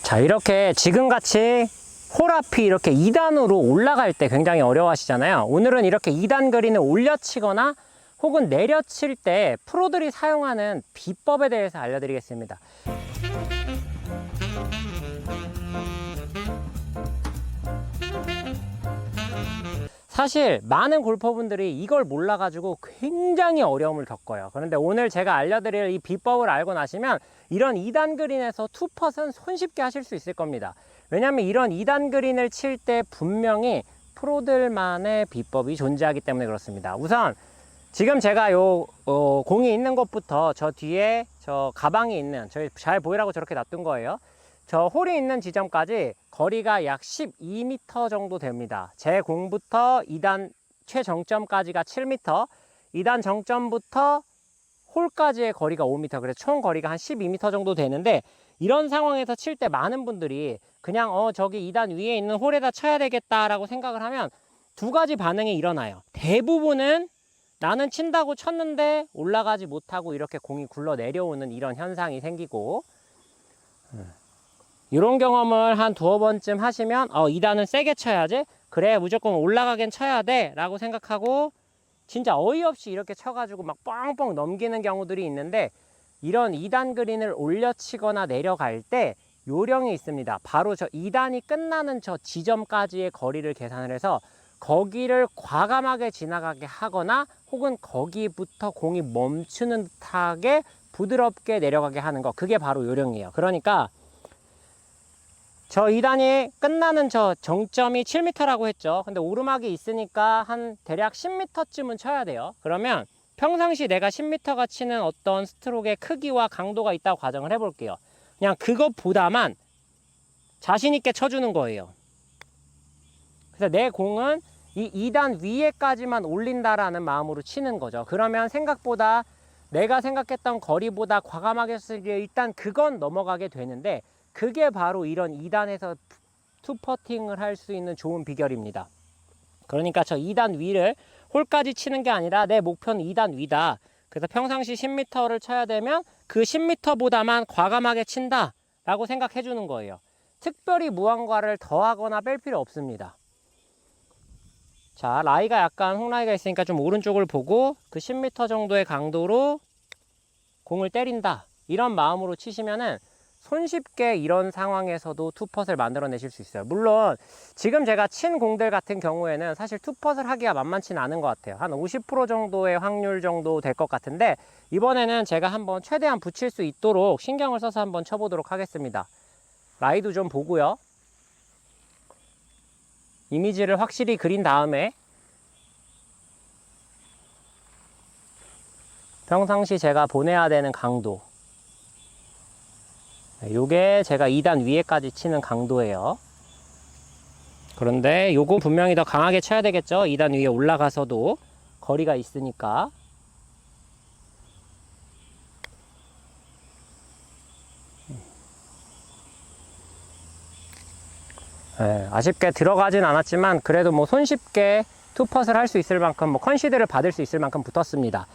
자, 이렇게 지금같이 홀 앞이 이렇게 2단으로 올라갈 때 굉장히 어려워하시잖아요. 오늘은 이렇게 2단 그린을 올려치거나 혹은 내려칠 때 프로들이 사용하는 비법에 대해서 알려드리겠습니다. 사실 많은 골퍼분들이 이걸 몰라가지고 굉장히 어려움을 겪어요. 그런데 오늘 제가 알려드릴 이 비법을 알고 나시면 이런 2단 그린에서 투펫은 손쉽게 하실 수 있을 겁니다. 왜냐하면 이런 2단 그린을 칠 때 분명히 프로들만의 비법이 존재하기 때문에 그렇습니다. 우선 지금 제가 공이 있는 곳부터 저 뒤에 저 가방이 있는, 저희 잘 보이라고 저렇게 놔둔 거예요. 저 홀이 있는 지점까지 거리가 약 12m 정도 됩니다. 제 공부터 2단 최정점까지가 7m, 2단 정점부터 홀까지의 거리가 5m, 그래서 총 거리가 한 12m 정도 되는데, 이런 상황에서 칠 때 많은 분들이 그냥 저기 2단 위에 있는 홀에다 쳐야 되겠다라고 생각을 하면 두 가지 반응이 일어나요. 대부분은 나는 친다고 쳤는데 올라가지 못하고 이렇게 공이 굴러 내려오는 이런 현상이 생기고, 이런 경험을 한 두어 번쯤 하시면 2단은 세게 쳐야지, 그래 무조건 올라가긴 쳐야 돼 라고 생각하고 진짜 어이없이 이렇게 쳐가지고 막 뻥뻥 넘기는 경우들이 있는데, 이런 2단 그린을 올려치거나 내려갈 때 요령이 있습니다. 바로 저 2단이 끝나는 저 지점까지의 거리를 계산을 해서 거기를 과감하게 지나가게 하거나 혹은 거기부터 공이 멈추는 듯하게 부드럽게 내려가게 하는 거, 그게 바로 요령이에요. 그러니까 저 2단이 끝나는 저 정점이 7m라고 했죠. 근데 오르막이 있으니까 한 대략 10m쯤은 쳐야 돼요. 그러면 평상시 내가 10m가 치는 어떤 스트로크의 크기와 강도가 있다고 가정을 해볼게요. 그냥 그것보다만 자신 있게 쳐주는 거예요. 그래서 내 공은 이 2단 위에까지만 올린다라는 마음으로 치는 거죠. 그러면 생각보다 내가 생각했던 거리보다 과감하게 쓰기 일단 그건 넘어가게 되는데, 그게 바로 이런 2단에서 투퍼팅을 할 수 있는 좋은 비결입니다. 그러니까 저 2단 위를 홀까지 치는 게 아니라 내 목표는 2단 위다. 그래서 평상시 10m를 쳐야 되면 그 10m보다만 과감하게 친다 라고 생각해 주는 거예요. 특별히 무언가를 더하거나 뺄 필요 없습니다. 자, 라이가 약간 홍라이가 있으니까 좀 오른쪽을 보고 그 10m 정도의 강도로 공을 때린다, 이런 마음으로 치시면은 손쉽게 이런 상황에서도 투펫을 만들어내실 수 있어요. 물론 지금 제가 친 공들 같은 경우에는 사실 투펫을 하기가 만만치는 않은 것 같아요. 한 50% 정도의 확률 정도 될 것 같은데, 이번에는 제가 한번 최대한 붙일 수 있도록 신경을 써서 한번 쳐보도록 하겠습니다. 라이도 좀 보고요. 이미지를 확실히 그린 다음에 평상시 제가 보내야 되는 강도, 요게 제가 2단 위에까지 치는 강도예요. 그런데 요거 분명히 더 강하게 쳐야 되겠죠. 2단 위에 올라가서도 거리가 있으니까. 아쉽게 들어가진 않았지만 그래도 뭐 손쉽게 투펫을 할 수 있을 만큼, 뭐 컨시드를 받을 수 있을 만큼 붙었습니다.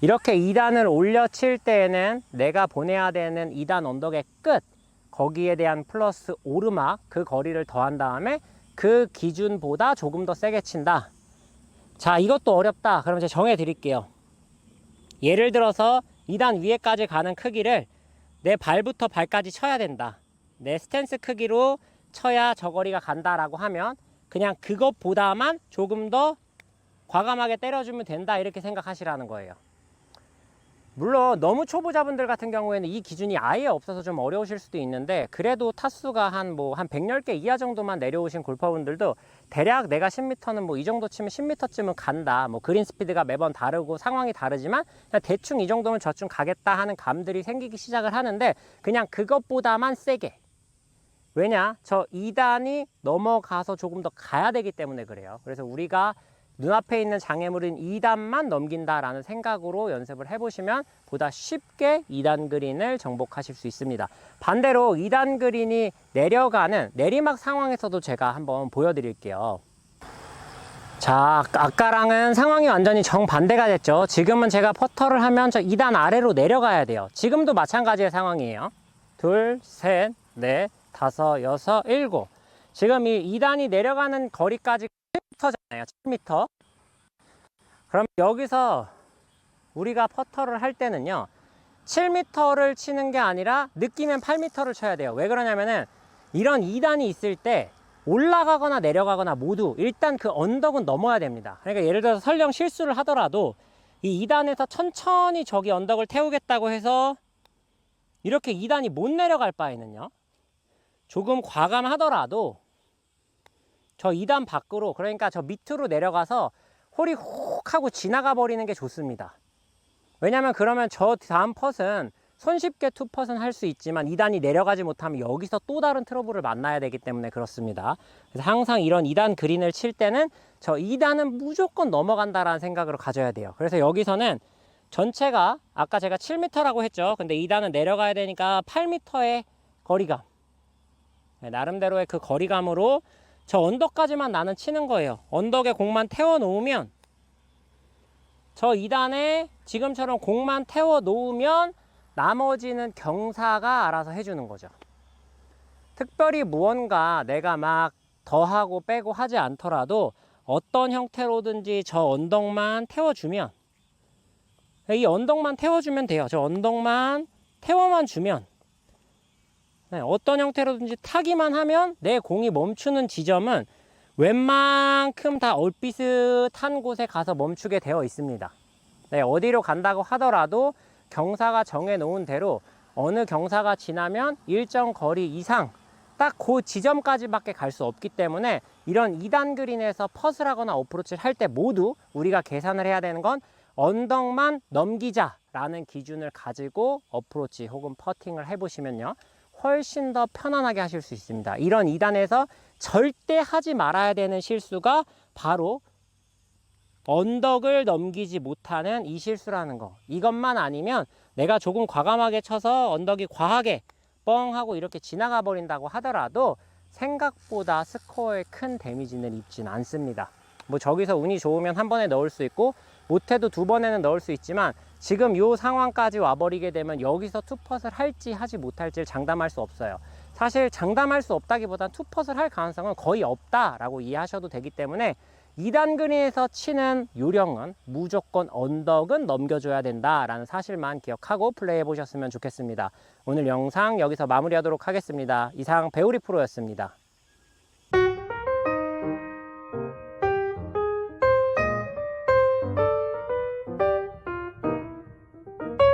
이렇게 2단을 올려칠 때에는 내가 보내야 되는 2단 언덕의 끝, 거기에 대한 플러스 오르막, 그 거리를 더한 다음에 그 기준보다 조금 더 세게 친다. 자, 이것도 어렵다. 그럼 제가 정해 드릴게요. 예를 들어서 2단 위에까지 가는 크기를 내 발부터 발까지 쳐야 된다, 내 스탠스 크기로 쳐야 저 거리가 간다라고 하면 그냥 그것보다만 조금 더 과감하게 때려주면 된다, 이렇게 생각하시라는 거예요. 물론 너무 초보자분들 같은 경우에는 이 기준이 아예 없어서 좀 어려우실 수도 있는데, 그래도 타수가 한 110개 이하 정도만 내려오신 골퍼분들도 대략 내가 10m는 뭐 이 정도 치면 10m쯤은 간다, 뭐 그린 스피드가 매번 다르고 상황이 다르지만 그냥 대충 이 정도면 저쯤 가겠다 하는 감들이 생기기 시작을 하는데, 그냥 그것보다만 세게. 왜냐? 저 2단이 넘어가서 조금 더 가야 되기 때문에 그래요. 그래서 우리가 눈앞에 있는 장애물인 2단만 넘긴다라는 생각으로 연습을 해보시면 보다 쉽게 2단 그린을 정복하실 수 있습니다. 반대로 2단 그린이 내려가는 내리막 상황에서도 제가 한번 보여드릴게요. 자, 아까랑은 상황이 완전히 정반대가 됐죠. 지금은 제가 퍼터를 하면 저 2단 아래로 내려가야 돼요. 지금도 마찬가지의 상황이에요. 둘, 셋, 넷, 다섯, 여섯, 일곱. 지금 이 2단이 내려가는 거리까지 7m잖아요. 7m. 그럼 여기서 우리가 퍼터를 할 때는요, 7m를 치는 게 아니라 느끼면 8m를 쳐야 돼요. 왜 그러냐면은 이런 2단이 있을 때 올라가거나 내려가거나 모두 일단 그 언덕은 넘어야 됩니다. 그러니까 예를 들어서 설령 실수를 하더라도 이 2단에서 천천히 저기 언덕을 태우겠다고 해서 이렇게 2단이 못 내려갈 바에는요, 조금 과감하더라도 저 2단 밖으로, 그러니까 저 밑으로 내려가서 홀이 훅 하고 지나가 버리는 게 좋습니다. 왜냐면 그러면 저 다음 펫은 손쉽게 투펫은 할 수 있지만 2단이 내려가지 못하면 여기서 또 다른 트러블을 만나야 되기 때문에 그렇습니다. 그래서 항상 이런 2단 그린을 칠 때는 저 2단은 무조건 넘어간다라는 생각으로 가져야 돼요. 그래서 여기서는 전체가 아까 제가 7m라고 했죠. 근데 2단은 내려가야 되니까 8m의 거리감, 나름대로의 그 거리감으로 저 언덕까지만 나는 치는 거예요. 언덕에 공만 태워 놓으면, 저 2단에 지금처럼 공만 태워 놓으면 나머지는 경사가 알아서 해주는 거죠. 특별히 무언가 내가 막 더하고 빼고 하지 않더라도 어떤 형태로든지 저 언덕만 태워주면, 이 언덕만 태워주면 돼요. 저 언덕만 태워만 주면, 어떤 형태로든지 타기만 하면 내 공이 멈추는 지점은 웬만큼 다 얼비슷한 곳에 가서 멈추게 되어 있습니다. 어디로 간다고 하더라도 경사가 정해놓은 대로 어느 경사가 지나면 일정 거리 이상 딱 그 지점까지밖에 갈 수 없기 때문에 이런 2단 그린에서 펫을 하거나 어프로치를 할 때 모두 우리가 계산을 해야 되는 건 언덕만 넘기자라는 기준을 가지고 어프로치 혹은 퍼팅을 해보시면요, 훨씬 더 편안하게 하실 수 있습니다. 이런 2단에서 절대 하지 말아야 되는 실수가 바로 언덕을 넘기지 못하는 이 실수라는 거. 이것만 아니면 내가 조금 과감하게 쳐서 언덕이 과하게 뻥 하고 이렇게 지나가 버린다고 하더라도 생각보다 스코어에 큰 데미지는 입진 않습니다. 뭐 저기서 운이 좋으면 한 번에 넣을 수 있고 못해도 두 번에는 넣을 수 있지만 지금 이 상황까지 와버리게 되면 여기서 투펫을 할지 하지 못할지를 장담할 수 없어요. 사실 장담할 수 없다기보단 투펫을 할 가능성은 거의 없다라고 이해하셔도 되기 때문에 2단 그린에서 치는 요령은 무조건 언덕은 넘겨줘야 된다라는 사실만 기억하고 플레이해 보셨으면 좋겠습니다. 오늘 영상 여기서 마무리하도록 하겠습니다. 이상 배우리 프로였습니다.